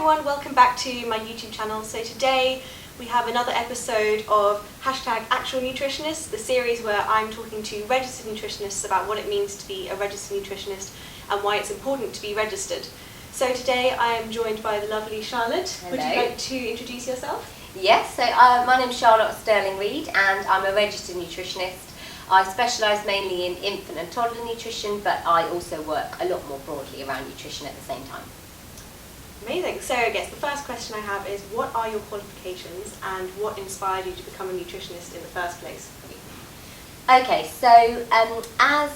everyone, welcome back to my YouTube channel. So today we have another episode of #Actual Nutritionist, the series where I'm talking to registered nutritionists about what it means to be a registered nutritionist and why it's important to be registered. So today I am joined by the lovely Charlotte. Hello. Would you like to introduce yourself? Yes, so my name's Charlotte Stirling-Reed and I'm a registered nutritionist. I specialise mainly in infant and toddler nutrition, but I also work a lot more broadly around nutrition at the same time. Amazing. So I guess the first question I have is, what are your qualifications and what inspired you to become a nutritionist in the first place? Okay, so as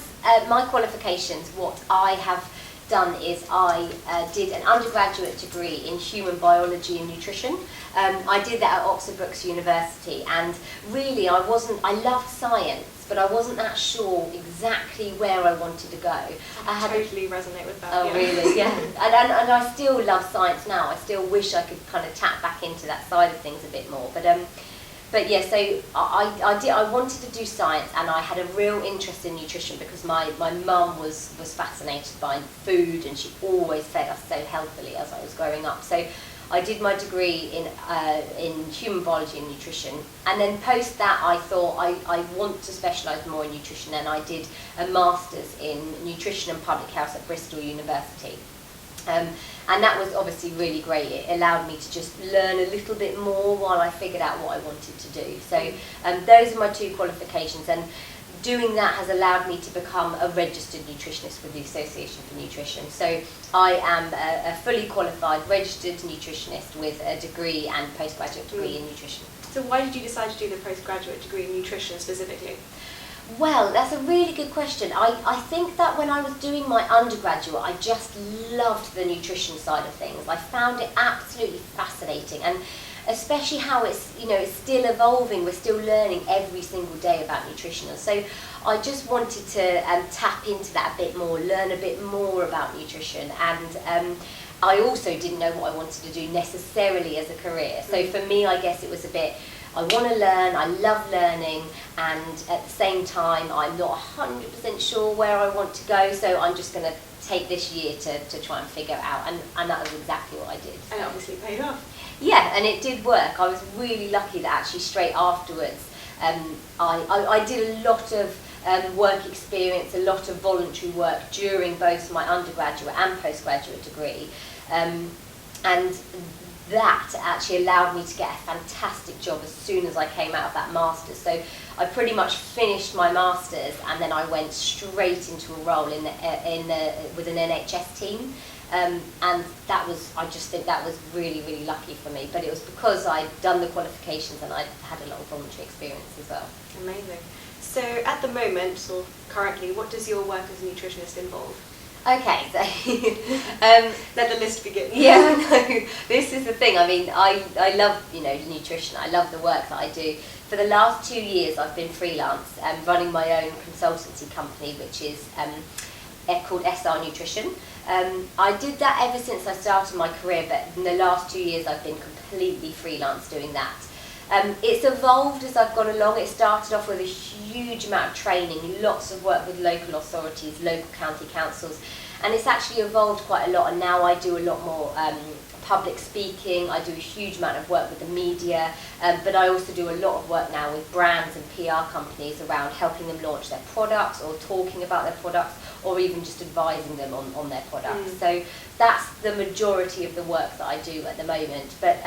my qualifications, what I have done is I did an undergraduate degree in human biology and nutrition. I did that at Oxford Brookes University, and really I loved science, but I wasn't that sure exactly where I wanted to go. I totally resonate with that. Oh, yeah. Really? Yeah. and I still love science now. I still wish I could kind of tap back into that side of things a bit more. But yeah, so I wanted to do science, and I had a real interest in nutrition because my mum was fascinated by food, and she always fed us so healthily as I was growing up. So I did my degree in human biology and nutrition, and then post that I thought I want to specialise more in nutrition, and I did a master's in nutrition and public health at Bristol University. And that was obviously really great. It allowed me to just learn a little bit more while I figured out what I wanted to do. So those are my two qualifications, and doing that has allowed me to become a registered nutritionist with the Association for Nutrition. So I am a fully qualified registered nutritionist with a degree and postgraduate degree in nutrition. So why did you decide to do the postgraduate degree in nutrition specifically? Well, that's a really good question. I think that when I was doing my undergraduate, I just loved the nutrition side of things. I found it absolutely fascinating, and especially how it's still evolving. We're still learning every single day about nutrition, and so I just wanted to tap into that a bit more, learn a bit more about nutrition, and I also didn't know what I wanted to do necessarily as a career. So for me, I guess it was a bit, I want to learn, I love learning, and at the same time I'm not 100% sure where I want to go, so I'm just going to take this year to try and figure it out, and that was exactly what I did. And it obviously paid off. Yeah, and it did work. I was really lucky that actually straight afterwards I did a lot of work experience, a lot of voluntary work during both my undergraduate and postgraduate degree, and that actually allowed me to get a fantastic job as soon as I came out of that master's. So I pretty much finished my master's, and then I went straight into a role with an NHS team, and that was, I just think that was really, really lucky for me. But it was because I'd done the qualifications and I'd had a lot of voluntary experience as well. Amazing. So at the moment, or currently, what does your work as a nutritionist involve? Okay, so let the list begin. Yeah, no, this is the thing. I mean, I love nutrition. I love the work that I do. For the last 2 years, I've been freelance and running my own consultancy company, which is called SR Nutrition. I did that ever since I started my career, but in the last 2 years, I've been completely freelance doing that. It's evolved as I've gone along. It started off with a huge amount of training, lots of work with local authorities, local county councils, and it's actually evolved quite a lot, and now I do a lot more public speaking. I do a huge amount of work with the media, but I also do a lot of work now with brands and PR companies around helping them launch their products, or talking about their products, or even just advising them on their products. So that's the majority of the work that I do at the moment. But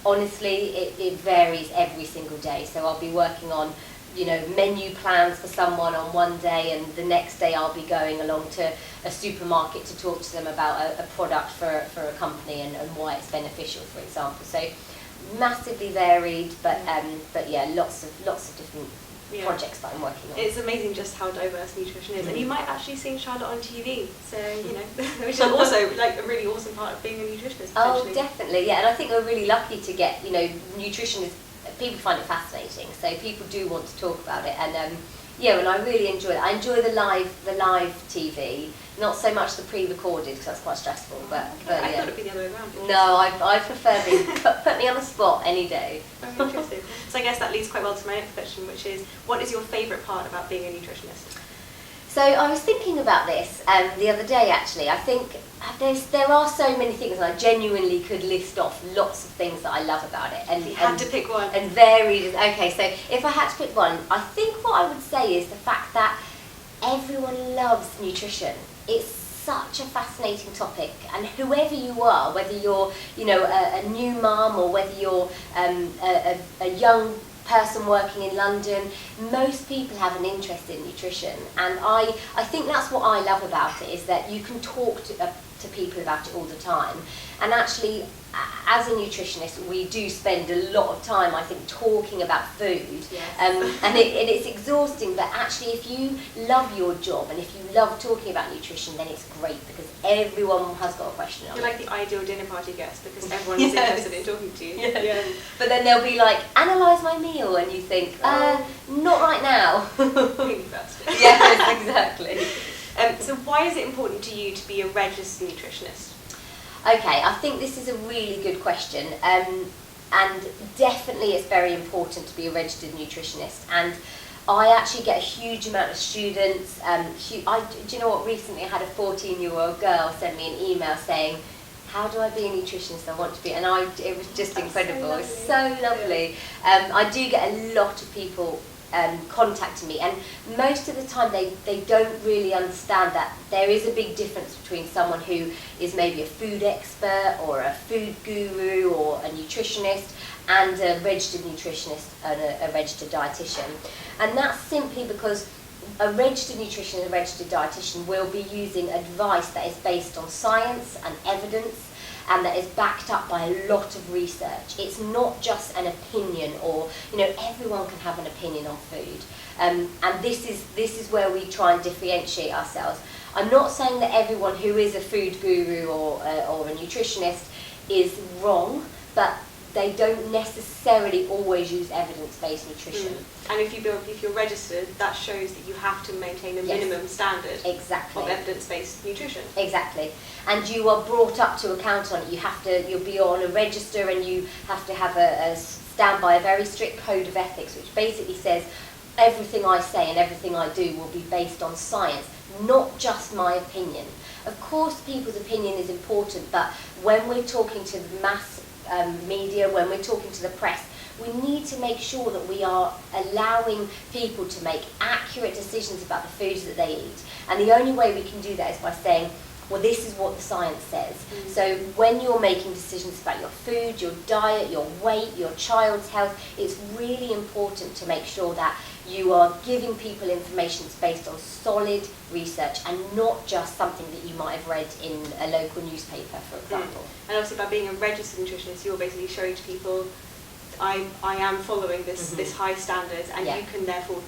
honestly, it varies every single day. So I'll be working on, menu plans for someone on one day, and the next day I'll be going along to a supermarket to talk to them about a product for a company and why it's beneficial, for example. So massively varied, but yeah, lots of different projects that I'm working on. It's amazing just how diverse nutrition is, and you might actually see Charlotte on TV, so which is also like a really awesome part of being a nutritionist. Oh, definitely, yeah, and I think we're really lucky to get, nutrition is, people find it fascinating, so people do want to talk about it, and yeah, and I really enjoy it. I enjoy the live TV, not so much the pre-recorded because that's quite stressful. But I yeah. thought it'd be the other way around. No, I prefer being put me on the spot any day. Very interesting. So I guess that leads quite well to my next question, which is, what is your favourite part about being a nutritionist? So I was thinking about this the other day actually. I think there are so many things, and I genuinely could list off lots of things that I love about it. And you had to pick one. And varied. Okay, so if I had to pick one, I think what I would say is the fact that everyone loves nutrition. It's such a fascinating topic, and whoever you are, whether you're a new mum or whether you're a young person working in London, most people have an interest in nutrition, and I think that's what I love about it, is that you can talk to people about it all the time. And actually, as a nutritionist, we do spend a lot of time, I think, talking about food. Yes. And it's exhausting, but actually if you love your job and if you love talking about nutrition, then it's great, because everyone has got a question on it. You're like the ideal dinner party guest, because everyone is interested in talking to you. Yes. Yeah. But then they'll be like, analyse my meal, and you think, not right now. Maybe first. Yes, exactly. So why is it important to you to be a registered nutritionist? Okay, I think this is a really good question, and definitely it's very important to be a registered nutritionist. And I actually get a huge amount of students. Do you know what? Recently, I had a 14-year-old girl send me an email saying, "How do I be a nutritionist? I want to be." And it was just incredible. So It's so lovely. I do get a lot of people contacting me, and most of the time they don't really understand that there is a big difference between someone who is maybe a food expert or a food guru or a nutritionist and a registered nutritionist and a registered dietitian. And that's simply because a registered nutritionist and a registered dietitian will be using advice that is based on science and evidence, and that is backed up by a lot of research. It's not just an opinion, or everyone can have an opinion on food, and this is where we try and differentiate ourselves. I'm not saying that everyone who is a food guru or a nutritionist is wrong, but they don't necessarily always use evidence-based nutrition. And if you're registered, that shows that you have to maintain a minimum standard of evidence-based nutrition. Exactly. And you are brought up to account on it. You'll be on a register, and you have to have stand by a very strict code of ethics, which basically says everything I say and everything I do will be based on science, not just my opinion. Of course, people's opinion is important, but when we're talking to the mass media, when we're talking to the press, we need to make sure that we are allowing people to make accurate decisions about the foods that they eat. And the only way we can do that is by saying, well, this is what the science says. So when you're making decisions about your food, your diet, your weight, your child's health, it's really important to make sure that you are giving people information that's based on solid research and not just something that you might have read in a local newspaper, for example. And obviously, by being a registered nutritionist, you're basically showing to people, I am following this high standards, and you can therefore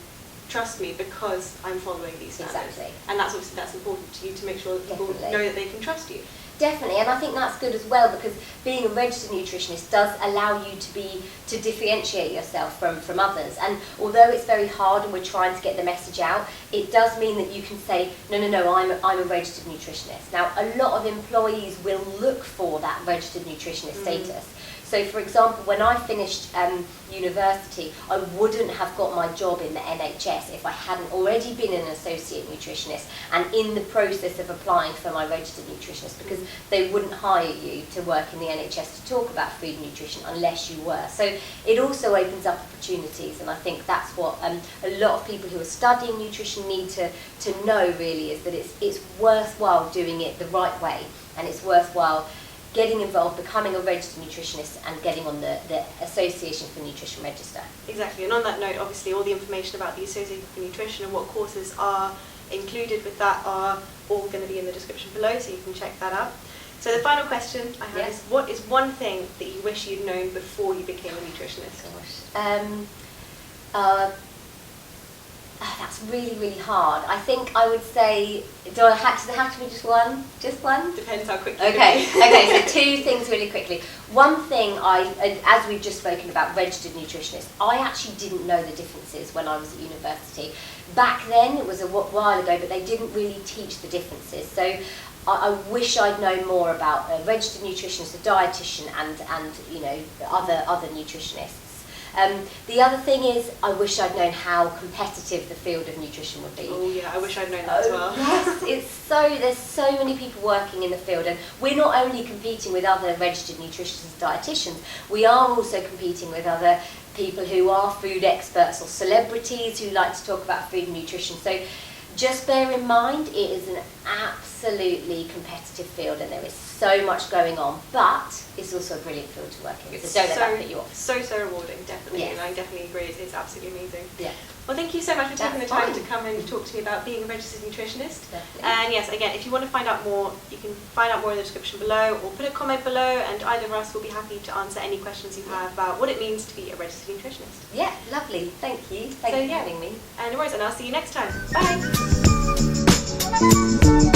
trust me because I'm following these standards. Exactly. And that's important to you, to make sure that people know that they can trust you. Definitely, and I think that's good as well, because being a registered nutritionist does allow you to differentiate yourself from others. And although it's very hard and we're trying to get the message out, it does mean that you can say, no, I'm a registered nutritionist. Now, a lot of employees will look for that registered nutritionist status. So, for example, when I finished university, I wouldn't have got my job in the NHS if I hadn't already been an associate nutritionist and in the process of applying for my registered nutritionist, because they wouldn't hire you to work in the NHS to talk about food and nutrition unless you were. So it also opens up opportunities, and I think that's what a lot of people who are studying nutrition need to know, really, is that it's worthwhile doing it the right way, and it's worthwhile getting involved, becoming a registered nutritionist, and getting on the Association for Nutrition Register. Exactly, and on that note, obviously all the information about the Association for Nutrition and what courses are included with that are all going to be in the description below, so you can check that out. So the final question I have is, what is one thing that you wish you'd known before you became a nutritionist? That's really, really hard. I think I would say, does it have to be just one? Just one? Depends how quickly. Okay, so two things really quickly. One thing, as we've just spoken about registered nutritionists, I actually didn't know the differences when I was at university. Back then, it was a while ago, but they didn't really teach the differences. So I wish I'd known more about a registered nutritionist, a dietitian, and other nutritionists. The other thing is, I wish I'd known how competitive the field of nutrition would be. Oh yeah, I wish I'd known that as well. Yes, there's so many people working in the field, and we're not only competing with other registered nutritionists, dietitians, we are also competing with other people who are food experts or celebrities who like to talk about food and nutrition. So just bear in mind, it is an absolutely competitive field and there is so much going on, but it's also a brilliant field to work in. So don't let that put you off. So rewarding, definitely. Yes. And I definitely agree, it's absolutely amazing. Yeah. Well, thank you so much for taking the time That's to come and talk to me about being a registered nutritionist. Definitely. And yes, again, if you want to find out more, you can find out more in the description below or put a comment below, and either of us will be happy to answer any questions you have about what it means to be a registered nutritionist. Yeah, lovely. Thank you. Thank you for having me. And no worries, and I'll see you next time. Bye!